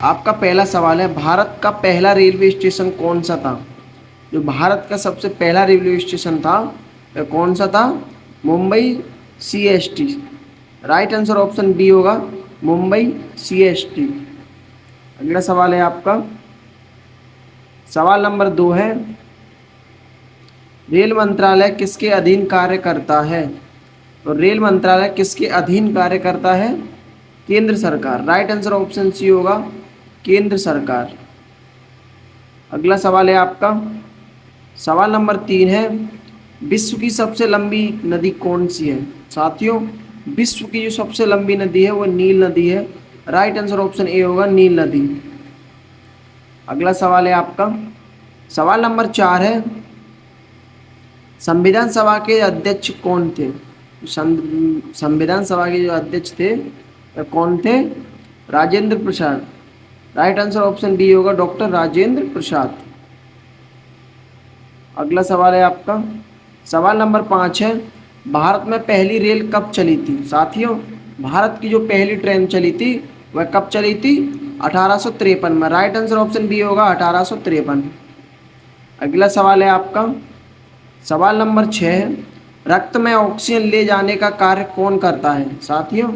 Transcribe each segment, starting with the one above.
आपका पहला सवाल है, भारत का पहला रेलवे स्टेशन कौन सा था? जो भारत का सबसे पहला रेलवे स्टेशन था वह कौन सा था? Mumbai CST। Right answer option B होगा, मुंबई CST। अगला सवाल है आपका, सवाल नंबर 2 है, रेल मंत्रालय किसके अधीन कार्य करता है? तो रेल मंत्रालय किसके अधीन कार्य करता है? केंद्र सरकार। राइट आंसर ऑप्शन सी होगा, केंद्र सरकार। अगला सवाल है आपका, सवाल नंबर 3 है, विश्व की सबसे लंबी नदी कौन सी है? साथियों, विश्व की जो सबसे लंबी नदी है वो नील नदी है। राइट आंसर ऑप्शन ए होगा, नील नदी। अगला सवाल है आपका, सवाल नंबर 4 है, संविधान सभा के अध्यक्ष कौन थे? संविधान सभा के जो अध्यक्ष थे वह कौन थे? Rajendra Prasad. Right answer option B होगा, डॉक्टर राजेंद्र प्रसाद। अगला सवाल है आपका, सवाल नंबर 5 है, भारत में पहली रेल कब चली थी? साथियों, भारत की जो पहली ट्रेन चली थी वह कब चली थी? 1853 में। राइट आंसर ऑप्शन बी होगा, 1853। अगला सवाल है आपका, सवाल नंबर 6 है, रक्त में ऑक्सीजन ले जाने का कार्य कौन करता है? साथियों,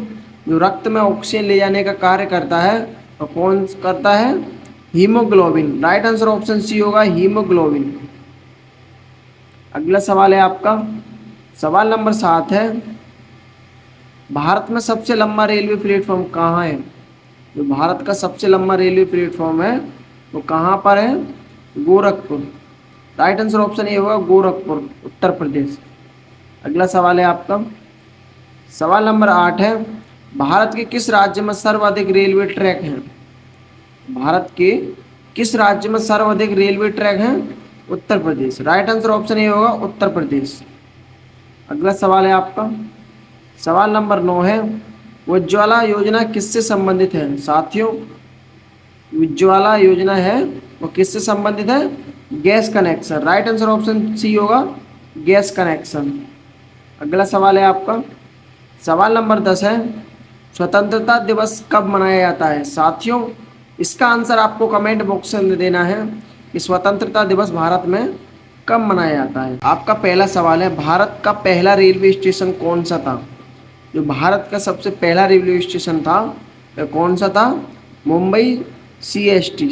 जो रक्त में ऑक्सीजन ले जाने का कार्य करता है तो कौन करता है? Haemoglobin. Right answer option C होगा, हीमोग्लोबिन। अगला सवाल है आपका, सवाल नंबर 7 है, भारत में सबसे लंबा रेलवे प्लेटफॉर्म कहाँ है? जो भारत का सबसे लंबा रेलवे प्लेटफॉर्म है वो कहाँ पर है? Gorakhpur. Right answer option A होगा, गोरखपुर, उत्तर प्रदेश। अगला सवाल है आपका, सवाल नंबर 8 है, भारत के किस राज्य में सर्वाधिक रेलवे ट्रैक हैं? भारत के किस राज्य में सर्वाधिक रेलवे ट्रैक हैं? Uttar Pradesh. Right answer option A होगा, उत्तर प्रदेश। अगला सवाल है आपका, सवाल नंबर 9 है, उज्ज्वला योजना किससे संबंधित है? साथियों, उज्ज्वला योजना है वो किससे संबंधित है? Gas connection. Right answer option C होगा, गैस कनेक्शन। अगला सवाल है आपका, सवाल नंबर 10 है, स्वतंत्रता दिवस कब मनाया जाता है? साथियों, इसका आंसर आपको कमेंट बॉक्स में देना है कि स्वतंत्रता दिवस भारत में कब मनाया जाता है। आपका पहला सवाल है, भारत का पहला रेलवे स्टेशन कौन सा था? जो भारत का सबसे पहला रेलवे स्टेशन था वह कौन सा था? Mumbai CST।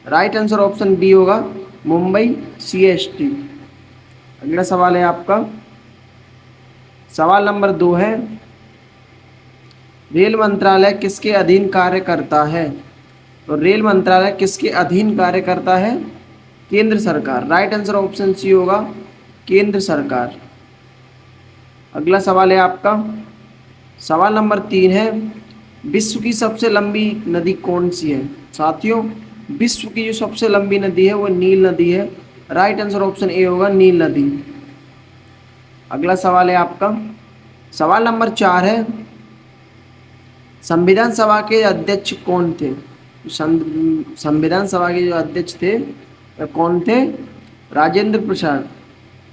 Right answer option B होगा, मुंबई CST। अगला सवाल है आपका, सवाल नंबर 2 है, रेल मंत्रालय किसके अधीन कार्य करता है? तो रेल मंत्रालय किसके अधीन कार्य करता है? केंद्र सरकार। राइट आंसर ऑप्शन सी होगा, केंद्र सरकार। अगला सवाल है आपका, सवाल नंबर 3 है, विश्व की सबसे लंबी नदी कौन सी है? साथियों, विश्व की जो सबसे लंबी नदी है वो नील नदी है। राइट आंसर ऑप्शन ए होगा, नील नदी। अगला सवाल है आपका, सवाल नंबर 4 है, संविधान सभा के अध्यक्ष कौन थे? संविधान सभा के जो अध्यक्ष थे वह कौन थे? Rajendra Prasad.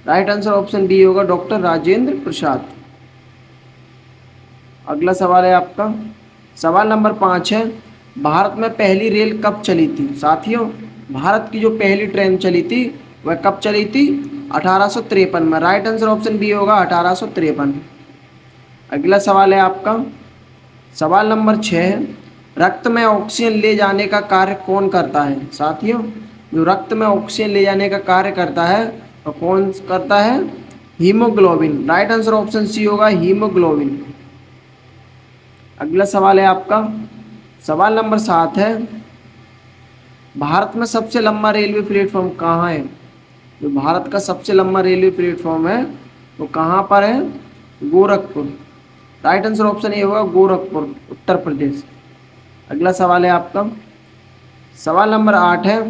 Right answer option D होगा, डॉक्टर राजेंद्र प्रसाद। अगला सवाल है आपका, सवाल नंबर 5 है, भारत में पहली रेल कब चली थी? साथियों, भारत की जो पहली ट्रेन चली थी वह कब चली थी? 1853 में। राइट आंसर ऑप्शन बी होगा, 1853। अगला सवाल है आपका, सवाल नंबर 6 है, रक्त में ऑक्सीजन ले जाने का कार्य कौन करता है? साथियों, जो रक्त में ऑक्सीजन ले जाने का कार्य करता है तो कौन करता है? Haemoglobin. Right answer option C होगा, हीमोग्लोबिन। अगला सवाल है आपका, सवाल नंबर 7 है, भारत में सबसे लंबा रेलवे प्लेटफॉर्म कहाँ है? जो भारत का सबसे लंबा रेलवे प्लेटफॉर्म है वो कहाँ पर है? Gorakhpur. Right answer option A होगा, गोरखपुर, उत्तर प्रदेश। अगला सवाल है आपका, सवाल नंबर 8 है,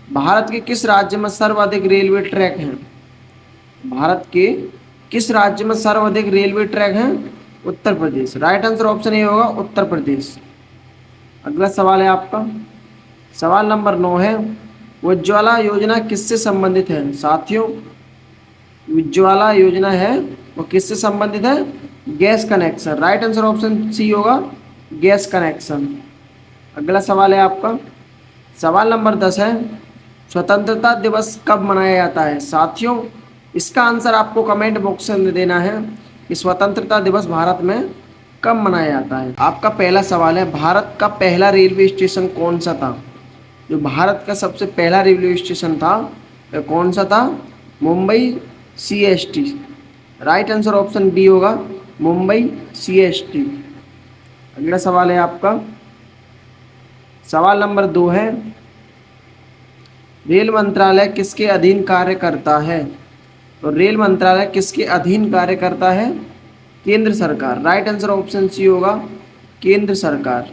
भारत के किस राज्य में सर्वाधिक रेलवे ट्रैक हैं? भारत के किस राज्य में सर्वाधिक रेलवे ट्रैक हैं? Uttar Pradesh. Right answer option A होगा, उत्तर प्रदेश। अगला सवाल है आपका, सवाल नंबर 9 है, उज्ज्वला योजना किससे संबंधित है? साथियों, उज्ज्वला योजना है वो किससे संबंधित है? Gas connection. Right answer option C होगा, गैस कनेक्शन। अगला सवाल है आपका सवाल नंबर 10 है, स्वतंत्रता दिवस कब मनाया जाता है? साथियों, इसका आंसर आपको कमेंट बॉक्स में देना है कि स्वतंत्रता दिवस भारत में कब मनाया जाता है। आपका पहला सवाल है, भारत का पहला रेलवे स्टेशन कौन सा था? जो भारत का सबसे पहला रेलवे स्टेशन था वह कौन सा था? Mumbai CST। Right answer option B होगा, मुंबई CST। अगला सवाल है आपका सवाल नंबर 2 है, रेल मंत्रालय किसके अधीन कार्य करता है? तो रेल मंत्रालय किसके अधीन कार्य करता है? केंद्र सरकार। राइट आंसर ऑप्शन सी होगा, केंद्र सरकार।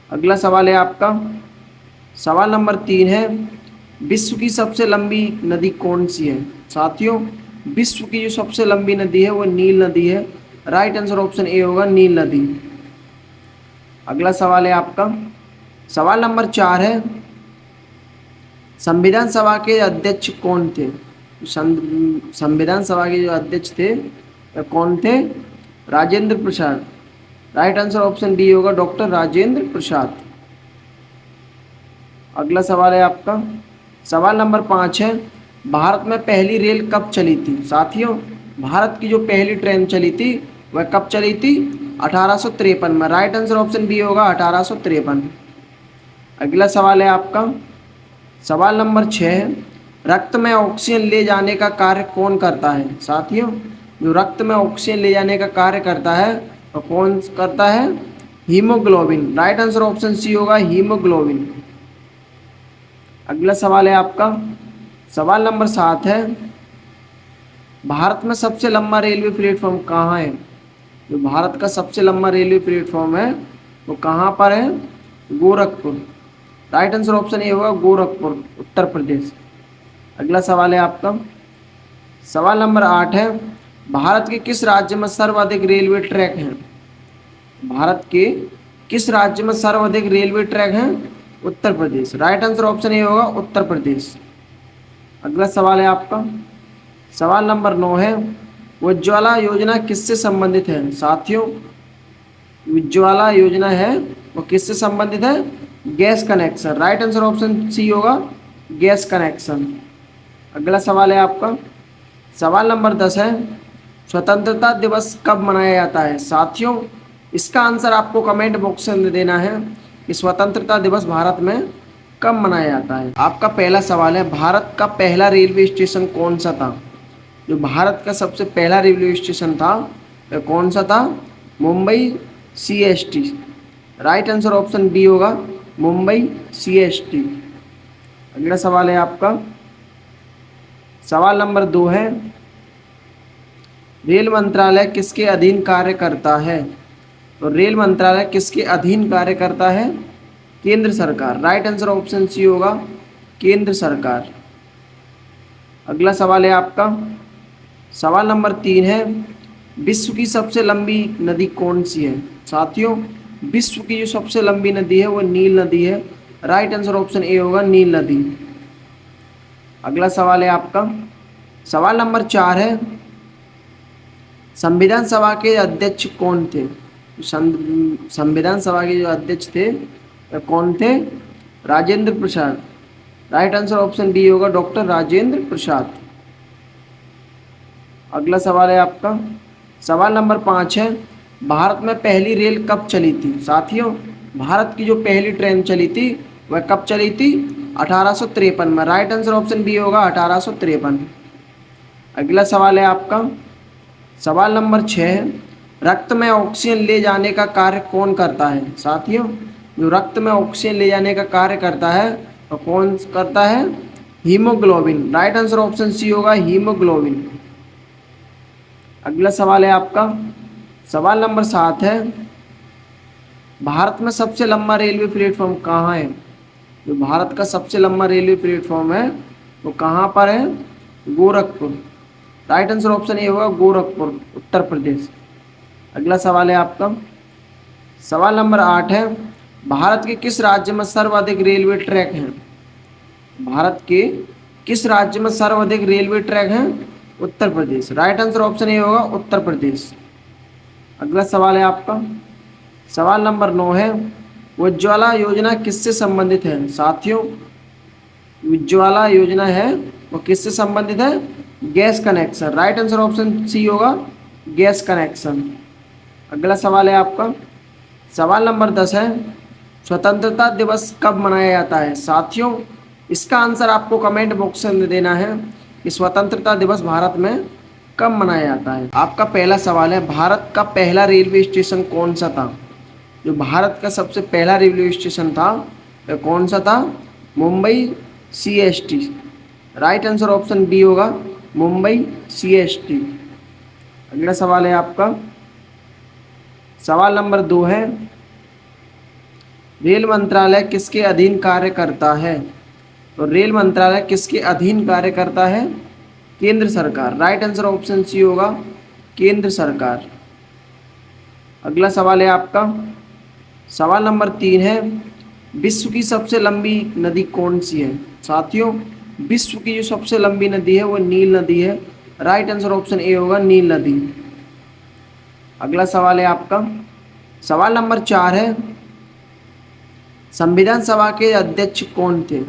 अगला सवाल है आपका सवाल नंबर 3 है, विश्व की सबसे लंबी नदी कौन सी है? साथियों, विश्व की जो सबसे लंबी नदी है वो नील नदी है। राइट आंसर ऑप्शन ए होगा, नील नदी। अगला सवाल है आपका सवाल नंबर 4 है, संविधान सभा के अध्यक्ष कौन थे? संविधान सभा के जो अध्यक्ष थे वह कौन थे? Rajendra Prasad. Right answer option D होगा, डॉक्टर राजेंद्र प्रसाद। अगला सवाल है आपका सवाल नंबर 5 है, भारत में पहली रेल कब चली थी? साथियों, भारत की जो पहली ट्रेन चली थी वह कब चली थी? 1853 में। राइट आंसर ऑप्शन बी होगा, 1853। अगला सवाल है आपका सवाल नंबर 6 है, रक्त में ऑक्सीजन ले जाने का कार्य कौन करता है? साथियों, जो रक्त में ऑक्सीजन ले जाने का कार्य करता है तो कौन करता है? Haemoglobin. Right answer option C होगा, हीमोग्लोबिन। अगला सवाल है आपका सवाल नंबर 7 है, भारत में सबसे लंबा रेलवे प्लेटफॉर्म कहाँ है? जो भारत का सबसे लंबा रेलवे प्लेटफॉर्म है वो कहाँ पर है? Gorakhpur. Right answer option A होगा, गोरखपुर, उत्तर प्रदेश। अगला सवाल है आपका सवाल नंबर 8 है, भारत के किस राज्य में सर्वाधिक रेलवे ट्रैक हैं? भारत के किस राज्य में सर्वाधिक रेलवे ट्रैक हैं? Uttar Pradesh. Right answer option A होगा, उत्तर प्रदेश। अगला सवाल है आपका सवाल नंबर 9 है, उज्ज्वला योजना किससे संबंधित है? साथियों, उज्ज्वला योजना है वो किससे संबंधित है? Gas connection. Right answer option C होगा, गैस कनेक्शन। अगला सवाल है आपका सवाल नंबर 10 है, स्वतंत्रता दिवस कब मनाया जाता है? साथियों, इसका आंसर आपको कमेंट बॉक्स में देना है कि स्वतंत्रता दिवस भारत में कब मनाया जाता है। आपका पहला सवाल है, भारत का पहला रेलवे स्टेशन कौन सा था? जो भारत का सबसे पहला रेलवे स्टेशन था वह कौन सा था? Mumbai CST। Right answer option B होगा, मुंबई CST। अगला सवाल है आपका सवाल नंबर 2 है, रेल मंत्रालय किसके अधीन कार्य करता है? तो रेल मंत्रालय किसके अधीन कार्य करता है? केंद्र सरकार। राइट आंसर ऑप्शन सी होगा, केंद्र सरकार। अगला सवाल है आपका सवाल नंबर 3 है, विश्व की सबसे लंबी नदी कौन सी है? साथियों, विश्व की जो सबसे लंबी नदी है वो नील नदी है। राइट आंसर ऑप्शन ए होगा, नील नदी। अगला सवाल है आपका सवाल नंबर 4 है, संविधान सभा के अध्यक्ष कौन थे? संविधान सभा के जो अध्यक्ष थे वह कौन थे? Rajendra Prasad. Right answer option B होगा, डॉक्टर राजेंद्र प्रसाद। अगला सवाल है आपका सवाल नंबर 5 है, भारत में पहली रेल कब चली थी? साथियों, भारत की जो पहली ट्रेन चली थी वह कब चली थी? 1853 में। राइट आंसर ऑप्शन बी होगा, 1853। अगला सवाल है आपका सवाल नंबर 6 है, रक्त में ऑक्सीजन ले जाने का कार्य कौन करता है? साथियों, जो रक्त में ऑक्सीजन ले जाने का कार्य करता है तो कौन करता है? Haemoglobin. Right answer option C होगा, हीमोग्लोबिन। अगला सवाल है आपका सवाल नंबर 7 है, भारत में सबसे लंबा रेलवे प्लेटफॉर्म कहाँ है? जो भारत का सबसे लंबा रेलवे प्लेटफॉर्म है वो कहाँ पर है? Gorakhpur. Right answer option A होगा, गोरखपुर, उत्तर प्रदेश। अगला सवाल है आपका सवाल नंबर 8 है, भारत के किस राज्य में सर्वाधिक रेलवे ट्रैक हैं? भारत के किस राज्य में सर्वाधिक रेलवे ट्रैक हैं? Uttar Pradesh. Right answer option A होगा, उत्तर प्रदेश। अगला सवाल है आपका सवाल नंबर 9 है, उज्ज्वला योजना किससे संबंधित है साथियों? उज्ज्वला योजना है वो किससे संबंधित है? Gas connection. Right answer option C होगा, गैस कनेक्शन। अगला सवाल है आपका, सवाल नंबर 10 है, स्वतंत्रता दिवस कब मनाया जाता है साथियों? इसका आंसर आपको कमेंट बॉक्स में देना है कि स्वतंत्रता दिवस भारत में कब मनाया जाता है। आपका पहला सवाल है, भारत का पहला रेलवे स्टेशन कौन सा था? जो भारत का सबसे पहला रेलवे स्टेशन था वह कौन सा था? Mumbai CST। Right answer option B होगा, मुंबई CST। अगला सवाल है आपका, सवाल नंबर 2 है, रेल मंत्रालय किसके अधीन कार्य करता है? तो रेल मंत्रालय किसके अधीन कार्य करता है? केंद्र सरकार। राइट आंसर ऑप्शन सी होगा, केंद्र सरकार। अगला सवाल है आपका, सवाल नंबर 3 है, विश्व की सबसे लंबी नदी कौन सी है साथियों? विश्व की जो सबसे लंबी नदी है वो नील नदी है। राइट आंसर ऑप्शन ए होगा, नील नदी। अगला सवाल है आपका, सवाल नंबर 4 है, संविधान सभा के अध्यक्ष कौन थे?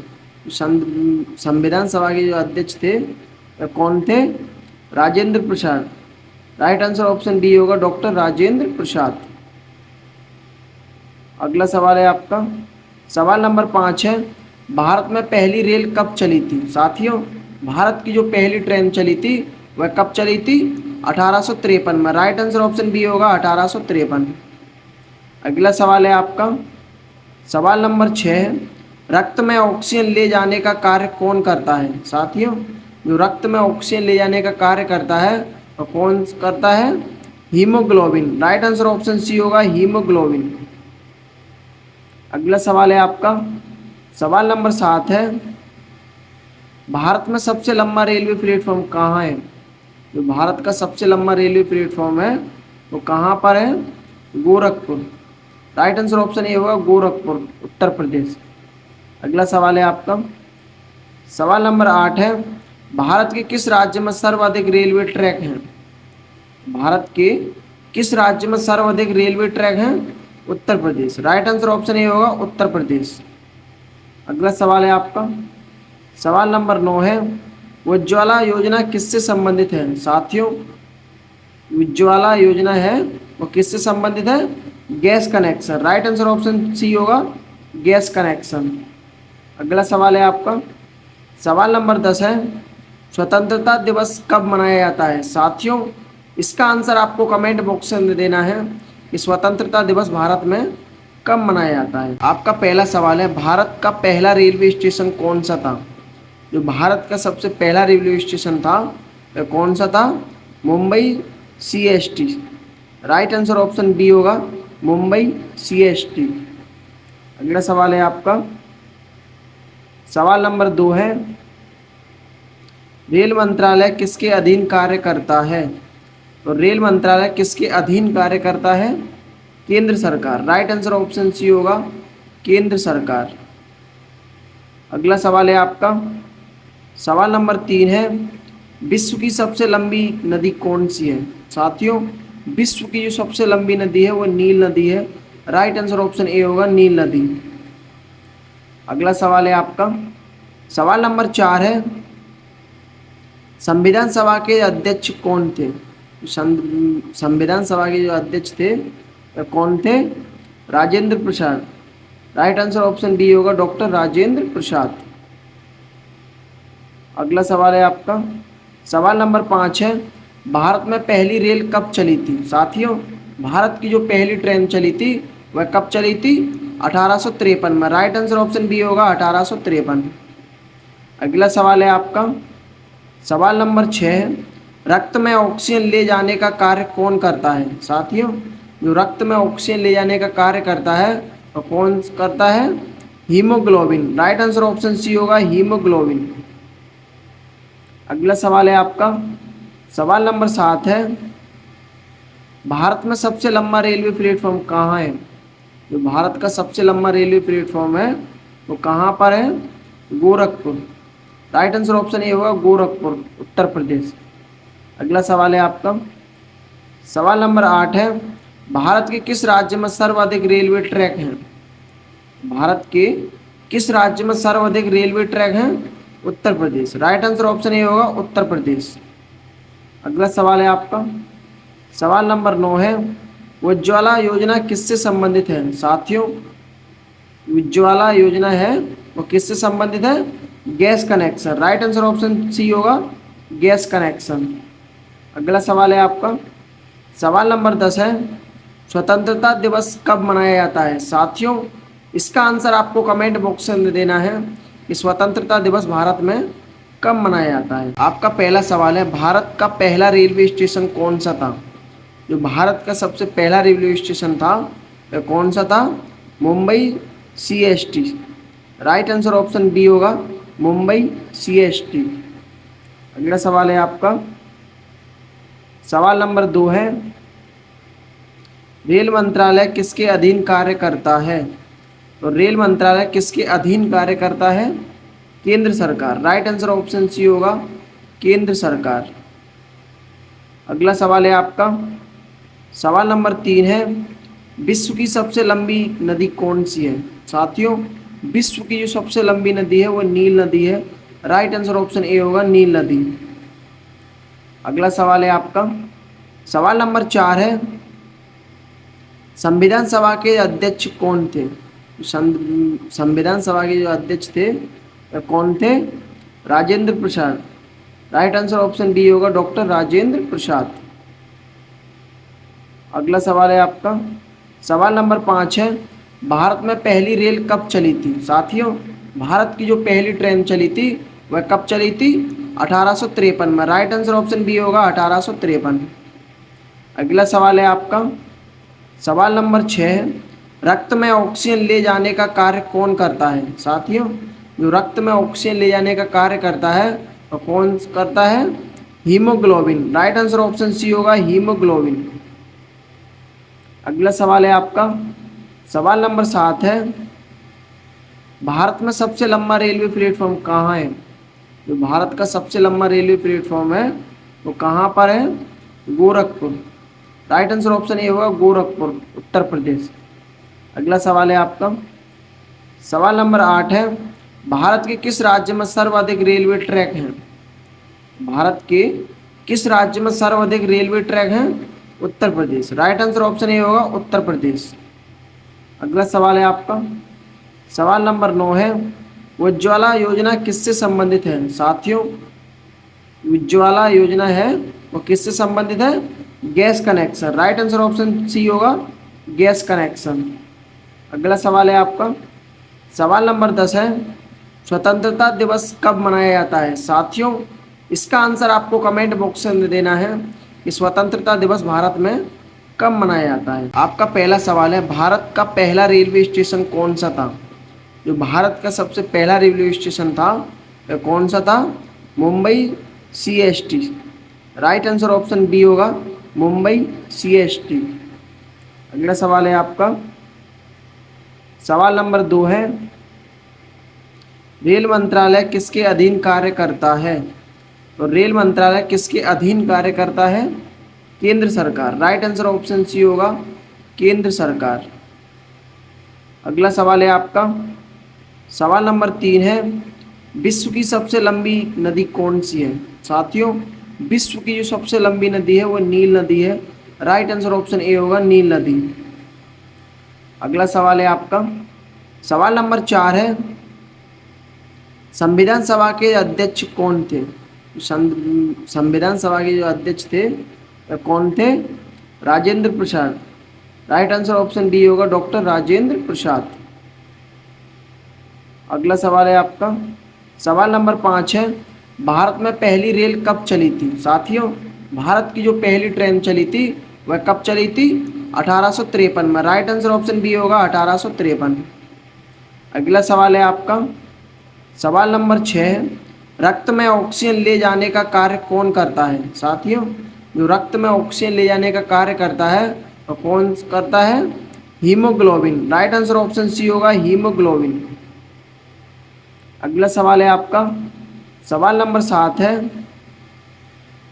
संविधान सभा के जो अध्यक्ष थे वह कौन थे? Rajendra Prasad. Right answer option D होगा, डॉक्टर राजेंद्र प्रसाद। अगला सवाल है आपका, सवाल नंबर 5 है, भारत में पहली रेल कब चली थी साथियों? भारत की जो पहली ट्रेन चली थी वह कब चली थी? 1853 में। राइट आंसर ऑप्शन बी होगा, 1853। अगला सवाल है आपका, सवाल नंबर 6 है, रक्त में ऑक्सीजन ले जाने का कार्य कौन करता है साथियों? जो रक्त में ऑक्सीजन ले जाने का कार्य करता है वो कौन करता है? Haemoglobin. Right answer option C होगा, हीमोग्लोबिन। अगला सवाल है आपका, सवाल नंबर 7 है, भारत में सबसे लंबा रेलवे प्लेटफॉर्म कहाँ है? जो भारत का सबसे लंबा रेलवे प्लेटफॉर्म है वो कहाँ पर है? Gorakhpur. Right answer option A होगा, गोरखपुर, उत्तर प्रदेश। अगला सवाल है आपका, सवाल नंबर 8 है, भारत के किस राज्य में सर्वाधिक रेलवे ट्रैक हैं? भारत के किस राज्य में सर्वाधिक रेलवे ट्रैक हैं? Uttar Pradesh. Right answer option A होगा, उत्तर प्रदेश। अगला सवाल है आपका, सवाल नंबर 9 है, उज्ज्वला योजना किससे संबंधित है साथियों? उज्ज्वला योजना है वो किससे संबंधित है? Gas connection. Right answer option C होगा, गैस कनेक्शन। अगला सवाल है आपका, सवाल नंबर 10 है, स्वतंत्रता दिवस कब मनाया जाता है साथियों? इसका आंसर आपको कमेंट बॉक्स में देना है कि स्वतंत्रता दिवस भारत में कब मनाया जाता है। आपका पहला सवाल है, भारत का पहला रेलवे स्टेशन कौन सा था? जो भारत का सबसे पहला रेलवे स्टेशन था वह कौन सा था? Mumbai CST। Right answer option B होगा, मुंबई CST। अगला सवाल है आपका, सवाल नंबर 2 है, रेल मंत्रालय किसके अधीन कार्य करता है? तो रेल मंत्रालय किसके अधीन कार्य करता है? केंद्र सरकार। राइट आंसर ऑप्शन सी होगा, केंद्र सरकार। अगला सवाल है आपका, सवाल नंबर 3 है, विश्व की सबसे लंबी नदी कौन सी है साथियों? विश्व की जो सबसे लंबी नदी है वो नील नदी है। राइट आंसर ऑप्शन ए होगा, नील नदी। अगला सवाल है आपका, सवाल नंबर 4 है, संविधान सभा के अध्यक्ष कौन थे? संविधान सभा के जो अध्यक्ष थे वह कौन थे? Rajendra Prasad. Right answer option D होगा, डॉक्टर राजेंद्र प्रसाद। अगला सवाल है आपका, सवाल नंबर 5 है, भारत में पहली रेल कब चली थी साथियों? भारत की जो पहली ट्रेन चली थी वह कब चली थी? 1853 में। राइट आंसर ऑप्शन बी होगा, 1853। अगला सवाल है आपका, सवाल नंबर 6 है, रक्त में ऑक्सीजन ले जाने का कार्य कौन करता है साथियों? जो रक्त में ऑक्सीजन ले जाने का कार्य करता है तो कौन करता है? Haemoglobin. Right answer option C होगा, हीमोग्लोबिन। अगला सवाल है आपका, सवाल नंबर 7 है, भारत में सबसे लंबा रेलवे प्लेटफॉर्म कहाँ है? जो भारत का सबसे लंबा रेलवे प्लेटफॉर्म है वो कहाँ पर है? Gorakhpur. Right answer option A होगा, गोरखपुर, उत्तर प्रदेश। अगला सवाल है आपका, सवाल नंबर 8 है, भारत के किस राज्य में सर्वाधिक रेलवे ट्रैक हैं? भारत के किस राज्य में सर्वाधिक रेलवे ट्रैक हैं? Uttar Pradesh. Right answer option A होगा उत्तर प्रदेश। अगला सवाल है आपका, सवाल नंबर 9 है, उज्ज्वला योजना किससे संबंधित है? साथियों, उज्ज्वला योजना है वो किससे संबंधित है? Gas connection. Right answer option C होगा गैस कनेक्शन। अगला सवाल है आपका, सवाल नंबर 10 है, स्वतंत्रता दिवस कब मनाया जाता है? साथियों, इसका आंसर आपको कमेंट बॉक्स में देना है कि स्वतंत्रता दिवस भारत में कब मनाया जाता है। आपका पहला सवाल है, भारत का पहला रेलवे स्टेशन कौन सा था? जो भारत का सबसे पहला रेलवे स्टेशन था वह कौन सा था? Mumbai CST। Right answer option B होगा मुंबई CST। अगला सवाल है आपका, सवाल नंबर 2 है, रेल मंत्रालय किसके अधीन कार्य करता है? तो रेल मंत्रालय किसके अधीन कार्य करता है? केंद्र सरकार। राइट आंसर ऑप्शन सी होगा केंद्र सरकार। अगला सवाल है आपका, सवाल नंबर 3 है, विश्व की सबसे लंबी नदी कौन सी है? साथियों, विश्व की जो सबसे लंबी नदी है वो नील नदी है। राइट आंसर ऑप्शन ए होगा नील नदी। अगला सवाल है आपका, सवाल नंबर 4 है, संविधान सभा के अध्यक्ष कौन थे? संविधान सभा के जो अध्यक्ष थे वह कौन थे? Rajendra Prasad. Right answer option B होगा डॉक्टर राजेंद्र प्रसाद। अगला सवाल है आपका, सवाल नंबर 5 है, भारत में पहली रेल कब चली थी? साथियों, भारत की जो पहली ट्रेन चली थी वह कब चली थी? 1853 में। राइट आंसर ऑप्शन बी होगा 1853। अगला सवाल है आपका, सवाल नंबर 6 है, रक्त में ऑक्सीजन ले जाने का कार्य कौन करता है? साथियों, जो रक्त में ऑक्सीजन ले जाने का कार्य करता है वो कौन करता है? Haemoglobin. Right answer option C होगा हीमोग्लोबिन। अगला सवाल है आपका, सवाल नंबर 7 है, भारत में सबसे लंबा रेलवे प्लेटफॉर्म कहाँ है? जो भारत का सबसे लंबा रेलवे प्लेटफॉर्म है वो कहाँ पर है? Gorakhpur. Right answer option A होगा गोरखपुर, उत्तर प्रदेश। अगला सवाल है आपका, सवाल नंबर 8 है, भारत के किस राज्य में सर्वाधिक रेलवे ट्रैक हैं? भारत के किस राज्य में सर्वाधिक रेलवे ट्रैक हैं? Uttar Pradesh. Right answer option A होगा उत्तर प्रदेश। अगला सवाल है आपका, सवाल नंबर 9 है, उज्ज्वला योजना किससे संबंधित है? साथियों, उज्ज्वला योजना है वो किससे संबंधित है? Gas connection. Right answer option C होगा गैस कनेक्शन। अगला सवाल है आपका, सवाल नंबर 10 है, स्वतंत्रता दिवस कब मनाया जाता है? साथियों, इसका आंसर आपको कमेंट बॉक्स में देना है कि स्वतंत्रता दिवस भारत में कब मनाया जाता है। आपका पहला सवाल है, भारत का पहला रेलवे स्टेशन कौन सा था? जो भारत का सबसे पहला रेलवे स्टेशन था वह कौन सा था? Mumbai CST। Right answer option B होगा मुंबई CST। अगला सवाल है आपका, सवाल नंबर 2 है, रेल मंत्रालय किसके अधीन कार्य करता है? तो रेल मंत्रालय किसके अधीन कार्य करता है? केंद्र सरकार। राइट आंसर ऑप्शन सी होगा केंद्र सरकार। अगला सवाल है आपका, सवाल नंबर 3 है, विश्व की सबसे लंबी नदी कौन सी है? साथियों, विश्व की जो सबसे लंबी नदी है वो नील नदी है। राइट आंसर ऑप्शन ए होगा नील नदी। अगला सवाल है आपका, सवाल नंबर 4 है, संविधान सभा के अध्यक्ष कौन थे? संविधान सभा के जो अध्यक्ष थे वह कौन थे? Rajendra Prasad. Right answer option D होगा डॉक्टर राजेंद्र प्रसाद। अगला सवाल है आपका, सवाल नंबर 5 है, भारत में पहली रेल कब चली थी? साथियों, भारत की जो पहली ट्रेन चली थी वह कब चली थी? 1853 में। राइट आंसर ऑप्शन बी होगा 1853। अगला सवाल है आपका, सवाल नंबर 6 है, रक्त में ऑक्सीजन ले जाने का कार्य कौन करता है? साथियों, जो रक्त में ऑक्सीजन ले जाने का कार्य करता है वो कौन करता है? Haemoglobin. Right answer option C होगा हीमोग्लोबिन। अगला सवाल है आपका, सवाल नंबर 7 है,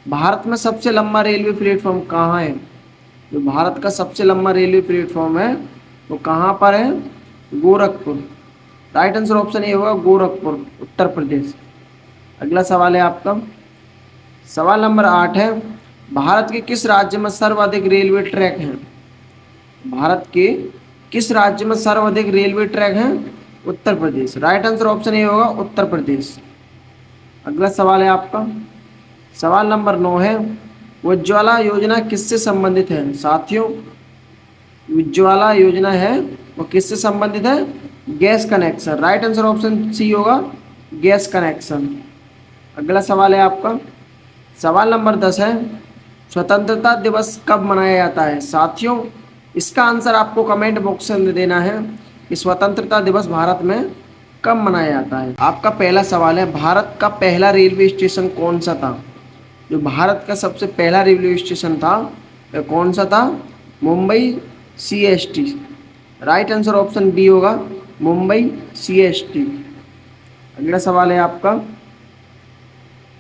भारत में सबसे लंबा रेलवे प्लेटफॉर्म कहाँ है? जो भारत का सबसे लंबा रेलवे प्लेटफॉर्म है वो कहाँ पर है? Gorakhpur. Right answer option A होगा गोरखपुर, उत्तर प्रदेश। अगला सवाल है आपका, सवाल नंबर 8 है, भारत के किस राज्य में सर्वाधिक रेलवे ट्रैक हैं? भारत के किस राज्य में सर्वाधिक रेलवे ट्रैक हैं? Uttar Pradesh. Right answer option A होगा उत्तर प्रदेश। अगला सवाल है आपका, सवाल नंबर 9 है, उज्ज्वला योजना किससे संबंधित है? साथियों, उज्ज्वला योजना है वो किससे संबंधित है? Gas connection. Right answer option C होगा गैस कनेक्शन। अगला सवाल है आपका, सवाल नंबर 10 है, स्वतंत्रता दिवस कब मनाया जाता है? साथियों, इसका आंसर आपको कमेंट बॉक्स में देना है कि स्वतंत्रता दिवस भारत में कब मनाया जाता है। आपका पहला सवाल है, भारत का पहला रेलवे स्टेशन कौन सा था? जो भारत का सबसे पहला रेलवे स्टेशन था वह कौन सा था? Mumbai CST। Right answer option B होगा मुंबई CST। अगला सवाल है आपका,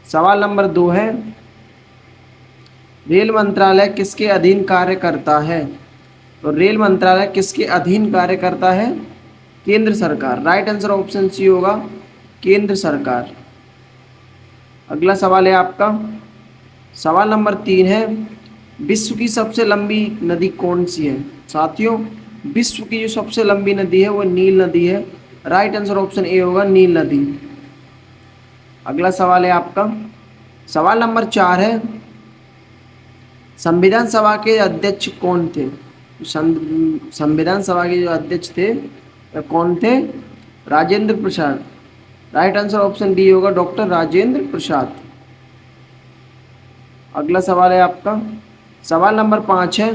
सवाल नंबर 2 है, रेल मंत्रालय किसके अधीन कार्य करता है? तो रेल मंत्रालय किसके अधीन कार्य करता है? केंद्र सरकार। राइट आंसर ऑप्शन सी होगा केंद्र सरकार। अगला सवाल है आपका, सवाल नंबर 3 है, विश्व की सबसे लंबी नदी कौन सी है? साथियों, विश्व की जो सबसे लंबी नदी है वो नील नदी है। राइट आंसर ऑप्शन ए होगा नील नदी। अगला सवाल है आपका, सवाल नंबर 4 है, संविधान सभा के अध्यक्ष कौन थे? संविधान सभा के जो अध्यक्ष थे वह कौन थे? Rajendra Prasad. Right answer option D होगा डॉक्टर राजेंद्र प्रसाद। अगला सवाल है आपका, सवाल नंबर 5 है,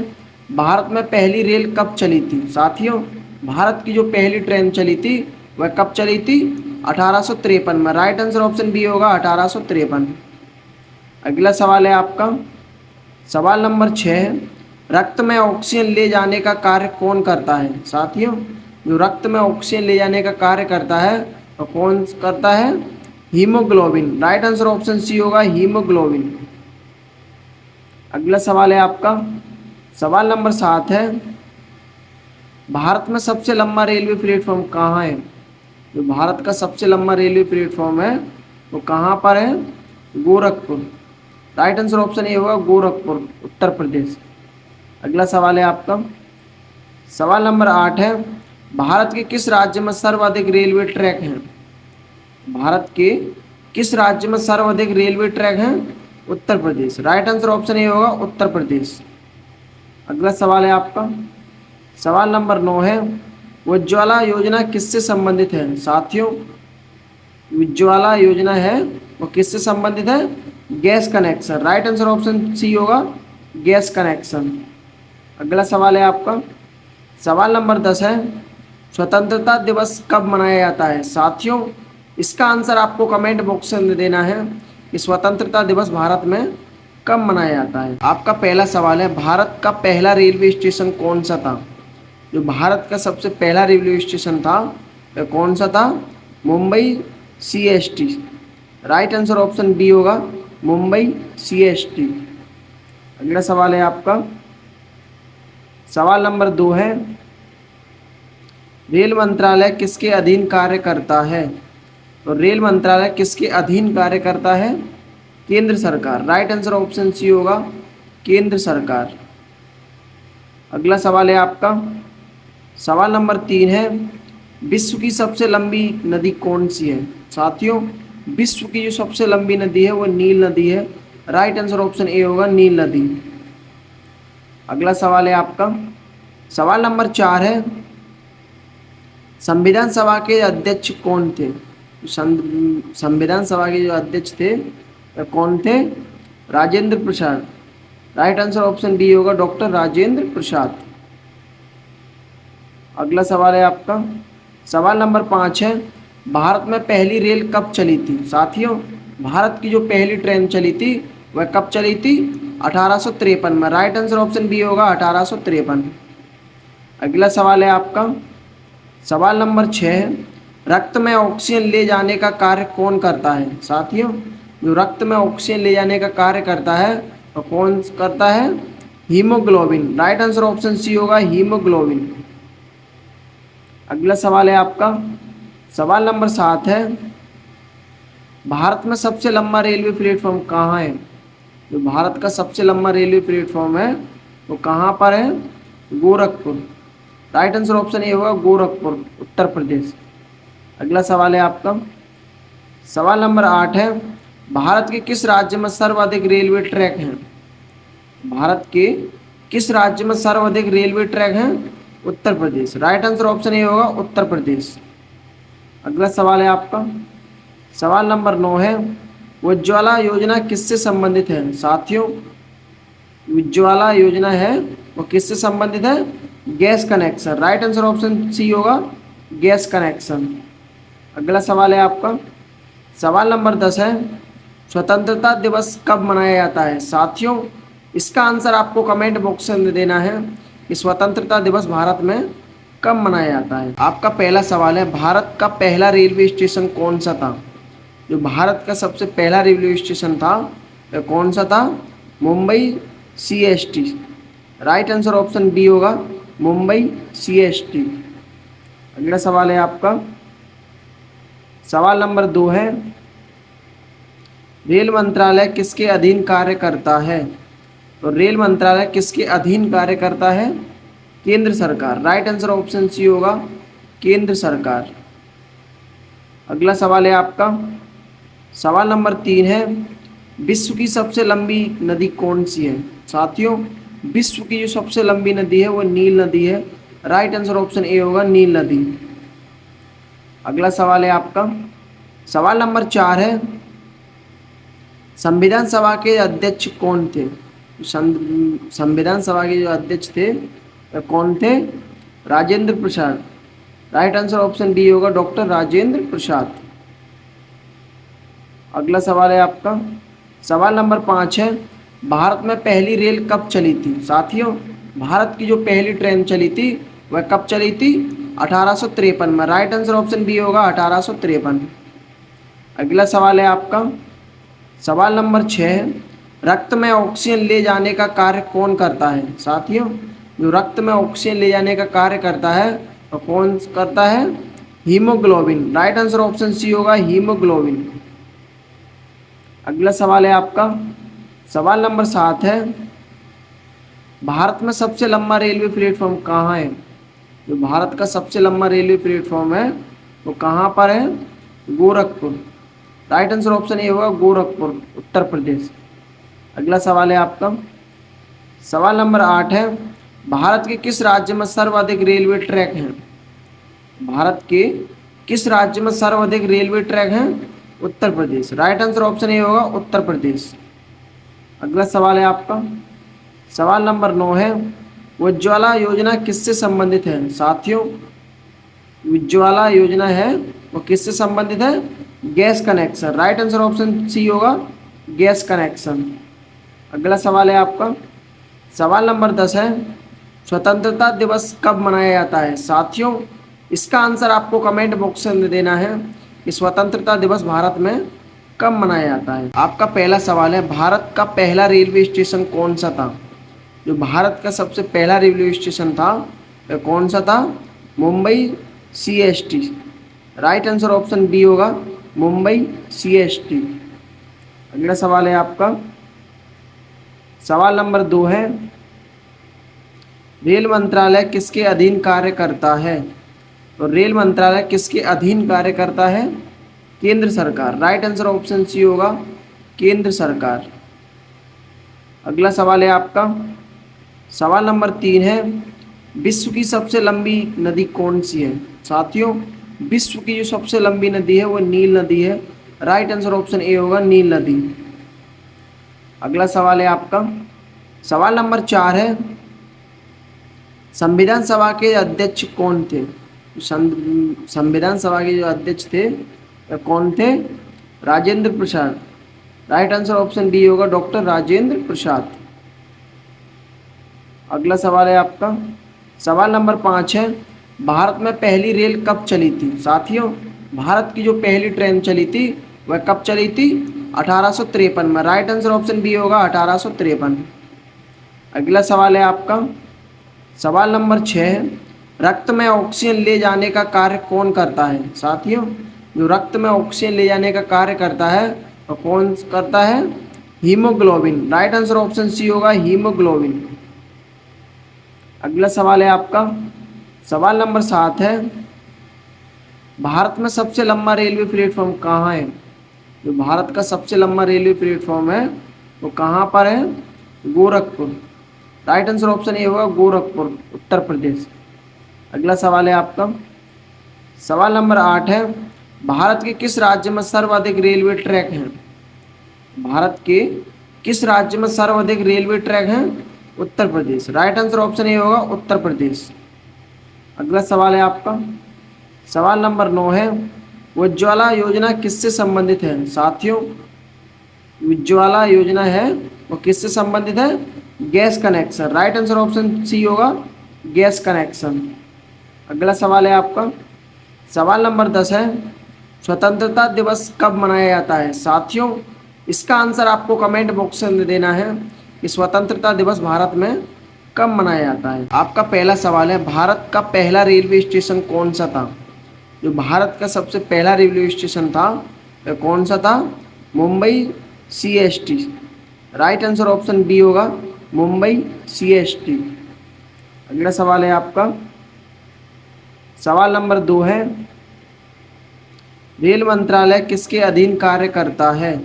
भारत में पहली रेल कब चली थी? साथियों, भारत की जो पहली ट्रेन चली थी वह कब चली थी? 1853 में। राइट आंसर ऑप्शन बी होगा 1853। अगला सवाल है आपका, सवाल नंबर 6 है, रक्त में ऑक्सीजन ले जाने का कार्य कौन करता है? साथियों, जो रक्त में ऑक्सीजन ले जाने का कार्य करता है तो कौन करता है? Haemoglobin. Right answer option C होगा हीमोग्लोबिन। अगला सवाल है आपका, सवाल नंबर 7 है, भारत में सबसे लंबा रेलवे प्लेटफॉर्म कहाँ है? जो भारत का सबसे लंबा रेलवे प्लेटफॉर्म है वो कहाँ पर है? Gorakhpur. Right answer option A होगा गोरखपुर, उत्तर प्रदेश। अगला सवाल है आपका, सवाल नंबर 8 है, भारत के किस राज्य में सर्वाधिक रेलवे ट्रैक हैं? भारत के किस राज्य में सर्वाधिक रेलवे ट्रैक हैं? Uttar Pradesh. Right answer option A होगा उत्तर प्रदेश। अगला सवाल है आपका, सवाल नंबर 9 है, उज्ज्वला योजना किससे संबंधित है? साथियों, उज्ज्वला योजना है वो किससे संबंधित है? Gas connection. Right answer option C होगा गैस कनेक्शन। अगला सवाल है आपका, सवाल नंबर 10 है, स्वतंत्रता दिवस कब मनाया जाता है? साथियों, इसका आंसर आपको कमेंट बॉक्स में देना है कि स्वतंत्रता दिवस भारत में कब मनाया जाता है। आपका पहला सवाल है, भारत का पहला रेलवे स्टेशन कौन सा था? जो भारत का सबसे पहला रेलवे स्टेशन था वह कौन सा था? Mumbai CST। Right answer option B होगा मुंबई CST। अगला सवाल है आपका, सवाल नंबर 2 है, रेल मंत्रालय किसके अधीन कार्य करता है? तो रेल मंत्रालय किसके अधीन कार्य करता है? केंद्र सरकार। राइट आंसर ऑप्शन सी होगा केंद्र सरकार। अगला सवाल है आपका, सवाल नंबर 3 है, विश्व की सबसे लंबी नदी कौन सी है? साथियों, विश्व की जो सबसे लंबी नदी है वो नील नदी है। राइट आंसर ऑप्शन ए होगा नील नदी। अगला सवाल है आपका, सवाल नंबर 4 है, संविधान सभा के अध्यक्ष कौन थे? संविधान सभा के जो अध्यक्ष थे वह कौन थे? Rajendra Prasad. Right answer option B होगा डॉक्टर राजेंद्र प्रसाद। अगला सवाल है आपका, सवाल नंबर 5 है, भारत में पहली रेल कब चली थी? साथियों, भारत की जो पहली ट्रेन चली थी वह कब चली थी? 1853 में। राइट आंसर ऑप्शन बी होगा 1853। अगला सवाल है आपका, सवाल नंबर 6 है, रक्त में ऑक्सीजन ले जाने का कार्य कौन करता है? साथियों, जो रक्त में ऑक्सीजन ले जाने का कार्य करता है तो कौन करता है? Haemoglobin. Right answer option C होगा हीमोग्लोबिन। अगला सवाल है आपका सवाल नंबर 7 है, भारत में सबसे लंबा रेलवे प्लेटफॉर्म कहाँ है? जो भारत का सबसे लंबा रेलवे प्लेटफॉर्म है वो कहाँ पर है? Gorakhpur. Right answer option A होगा गोरखपुर, उत्तर प्रदेश। अगला सवाल है आपका सवाल नंबर 8 है, भारत के किस राज्य में सर्वाधिक रेलवे ट्रैक हैं? भारत के किस राज्य में सर्वाधिक रेलवे ट्रैक हैं? Uttar Pradesh. Right answer option A होगा उत्तर प्रदेश। अगला सवाल है आपका सवाल नंबर 9 है, उज्ज्वला योजना किससे संबंधित है? साथियों, उज्ज्वला योजना है वो किससे संबंधित है? Gas connection. Right answer option C होगा गैस कनेक्शन। अगला सवाल है आपका सवाल नंबर 10 है, स्वतंत्रता दिवस कब मनाया जाता है? साथियों, इसका आंसर आपको कमेंट बॉक्स में देना है कि स्वतंत्रता दिवस भारत में कब मनाया जाता है। आपका पहला सवाल है, भारत का पहला रेलवे स्टेशन कौन सा था? जो भारत का सबसे पहला रेलवे स्टेशन था वह कौन सा था? Mumbai CST। Right answer option D होगा मुंबई CST। अगला सवाल है आपका सवाल नंबर 2 है, रेल मंत्रालय किसके अधीन कार्य करता है? तो रेल मंत्रालय किसके अधीन कार्य करता है? केंद्र सरकार। राइट आंसर ऑप्शन सी होगा केंद्र सरकार। अगला सवाल है आपका सवाल नंबर 3 है, विश्व की सबसे लंबी नदी कौन सी है? साथियों, विश्व की जो सबसे लंबी नदी है वो नील नदी है। राइट आंसर ऑप्शन ए होगा नील नदी। अगला सवाल है आपका सवाल नंबर 4 है, संविधान सभा के अध्यक्ष कौन थे? संविधान सभा के जो अध्यक्ष थे वह कौन थे? Rajendra Prasad. Right answer option D होगा डॉक्टर राजेंद्र प्रसाद। अगला सवाल है आपका सवाल नंबर 5 है, भारत में पहली रेल कब चली थी? साथियों, भारत की जो पहली ट्रेन चली थी वह कब चली थी? 1853 में। राइट आंसर ऑप्शन बी होगा 1853। अगला सवाल है आपका सवाल नंबर 6 है, रक्त में ऑक्सीजन ले जाने का कार्य कौन करता है? साथियों, जो रक्त में ऑक्सीजन ले जाने का कार्य करता है वो कौन करता है? Haemoglobin. Right answer option C होगा हीमोग्लोबिन। अगला सवाल है आपका सवाल नंबर 7 है, भारत में सबसे लंबा रेलवे प्लेटफॉर्म कहाँ है? जो भारत का सबसे लंबा रेलवे प्लेटफॉर्म है वो कहाँ पर है? Gorakhpur. Right answer option A होगा गोरखपुर, उत्तर प्रदेश। अगला सवाल है आपका सवाल नंबर 8 है, भारत के किस राज्य में सर्वाधिक रेलवे ट्रैक हैं? भारत के किस राज्य में सर्वाधिक रेलवे ट्रैक हैं? Uttar Pradesh. Right answer option A होगा उत्तर प्रदेश। अगला सवाल है आपका सवाल नंबर 9 है, उज्ज्वला योजना किससे संबंधित है? साथियों, उज्ज्वला योजना है वो किससे संबंधित है? Gas connection. Right answer option C होगा गैस कनेक्शन। अगला सवाल है आपका सवाल नंबर 10 है, स्वतंत्रता दिवस कब मनाया जाता है? साथियों, इसका आंसर आपको कमेंट बॉक्स में देना है कि स्वतंत्रता दिवस भारत में कब मनाया जाता है। आपका पहला सवाल है, भारत का पहला रेलवे स्टेशन कौन सा था? जो भारत का सबसे पहला रेलवे स्टेशन था वह कौन सा था? Mumbai CST। Right answer option B होगा मुंबई CST। अगला सवाल है आपका सवाल नंबर 2 है, रेल मंत्रालय किसके अधीन कार्य करता है? तो रेल मंत्रालय किसके अधीन कार्य करता है? केंद्र सरकार। राइट आंसर ऑप्शन सी होगा केंद्र सरकार। अगला सवाल है आपका सवाल नंबर 3 है, विश्व की सबसे लंबी नदी कौन सी है? साथियों, विश्व की जो सबसे लंबी नदी है वो नील नदी है। राइट आंसर ऑप्शन ए होगा नील नदी। अगला सवाल है आपका सवाल नंबर 4 है, संविधान सभा के अध्यक्ष कौन थे? संविधान सभा के जो अध्यक्ष थे वह कौन थे? Rajendra Prasad. Right answer option D होगा डॉक्टर राजेंद्र प्रसाद। अगला सवाल है आपका सवाल नंबर 5 है, भारत में पहली रेल कब चली थी? साथियों, भारत की जो पहली ट्रेन चली थी वह कब चली थी? 1853 में। राइट आंसर ऑप्शन बी होगा 1853। अगला सवाल है आपका सवाल नंबर 6 है, रक्त में ऑक्सीजन ले जाने का कार्य कौन करता है? साथियों, जो रक्त में ऑक्सीजन ले जाने का कार्य करता है वो कौन करता है? Haemoglobin. Right answer option C होगा, हीमोग्लोबिन। अगला सवाल है आपका, सवाल नंबर 7 है, भारत में सबसे लंबा रेलवे प्लेटफॉर्म कहाँ है? जो भारत का सबसे लंबा रेलवे प्लेटफॉर्म है वो कहाँ पर है? Gorakhpur. Right answer option A होगा, गोरखपुर, उत्तर प्रदेश। अगला सवाल है आपका, सवाल नंबर 8 है, भारत के किस राज्य में सर्वाधिक रेलवे ट्रैक हैं? भारत के किस राज्य में सर्वाधिक रेलवे ट्रैक हैं? Uttar Pradesh. Right answer option A होगा, उत्तर प्रदेश। अगला सवाल है आपका, सवाल नंबर 9 है, उज्ज्वला योजना किससे संबंधित है? साथियों, उज्ज्वला योजना है वो किससे संबंधित है? Gas connection. Right answer option C होगा, गैस कनेक्शन। अगला सवाल है आपका, सवाल नंबर 10 है, स्वतंत्रता दिवस कब मनाया जाता है? साथियों, इसका आंसर आपको कमेंट बॉक्स में देना है कि स्वतंत्रता दिवस भारत में कब मनाया जाता है। आपका पहला सवाल है, भारत का पहला रेलवे स्टेशन कौन सा था? जो भारत का सबसे पहला रेलवे स्टेशन था वह कौन सा था? Mumbai CST। Right answer option B होगा, मुंबई CST। अगला सवाल है आपका, सवाल नंबर 2 है, रेल मंत्रालय किसके अधीन कार्य करता है?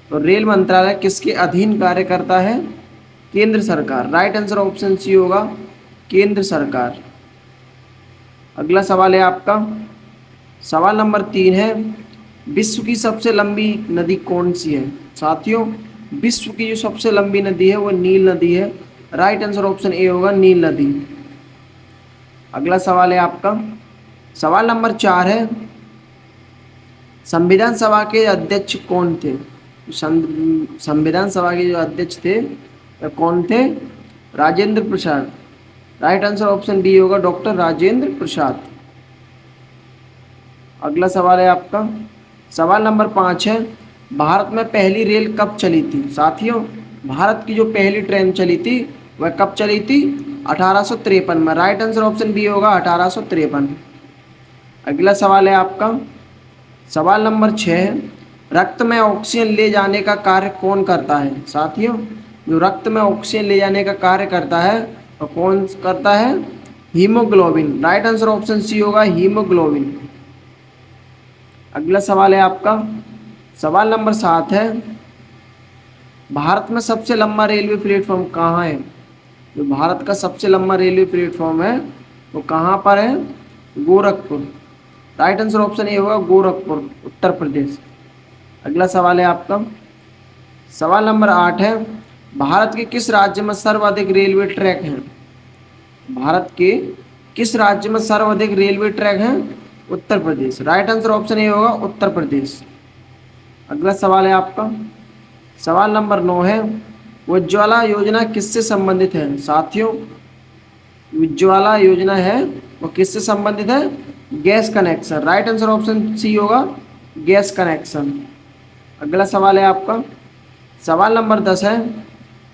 तो रेल मंत्रालय किसके अधीन कार्य करता है? केंद्र सरकार। राइट आंसर ऑप्शन सी होगा, केंद्र सरकार। अगला सवाल है आपका, सवाल नंबर 3 है, विश्व की सबसे लंबी नदी कौन सी है? साथियों, विश्व की जो सबसे लंबी नदी है वो नील नदी है। राइट आंसर ऑप्शन ए होगा, नील नदी। अगला सवाल है आपका, सवाल नंबर 4 है, संविधान सभा के अध्यक्ष कौन थे? संविधान सभा के जो अध्यक्ष थे वह कौन थे? Rajendra Prasad. Right answer option B होगा, डॉक्टर राजेंद्र प्रसाद। अगला सवाल है आपका, सवाल नंबर 5 है, भारत में पहली रेल कब चली थी? साथियों, भारत की जो पहली ट्रेन चली थी वह कब चली थी? 1853 में। राइट आंसर ऑप्शन बी होगा, 1853। अगला सवाल है आपका, सवाल नंबर 6 है, रक्त में ऑक्सीजन ले जाने का कार्य कौन करता है? साथियों, जो रक्त में ऑक्सीजन ले जाने का कार्य करता है वो कौन करता है? Haemoglobin. Right answer option C होगा, हीमोग्लोबिन। अगला सवाल है आपका, सवाल नंबर 7 है, भारत में सबसे लंबा रेलवे प्लेटफॉर्म कहाँ है? जो भारत का सबसे लंबा रेलवे प्लेटफॉर्म है वो कहाँ पर है? Gorakhpur. Right answer option A होगा, गोरखपुर, उत्तर प्रदेश। अगला सवाल है आपका, सवाल नंबर 8 है, भारत के किस राज्य में सर्वाधिक रेलवे ट्रैक हैं? भारत के किस राज्य में सर्वाधिक रेलवे ट्रैक हैं? Uttar Pradesh. Right answer option A होगा, उत्तर प्रदेश। अगला सवाल है आपका, सवाल नंबर 9 है, उज्ज्वला योजना किससे संबंधित है? साथियों, उज्ज्वला योजना है वो किससे संबंधित है? Gas connection. Right answer option C होगा, गैस कनेक्शन। अगला सवाल है आपका, सवाल नंबर 10 है,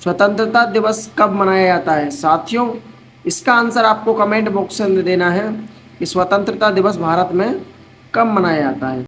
स्वतंत्रता दिवस कब मनाया जाता है? साथियों, इसका आंसर आपको कमेंट बॉक्स में देना है कि स्वतंत्रता दिवस भारत में कब मनाया जाता है।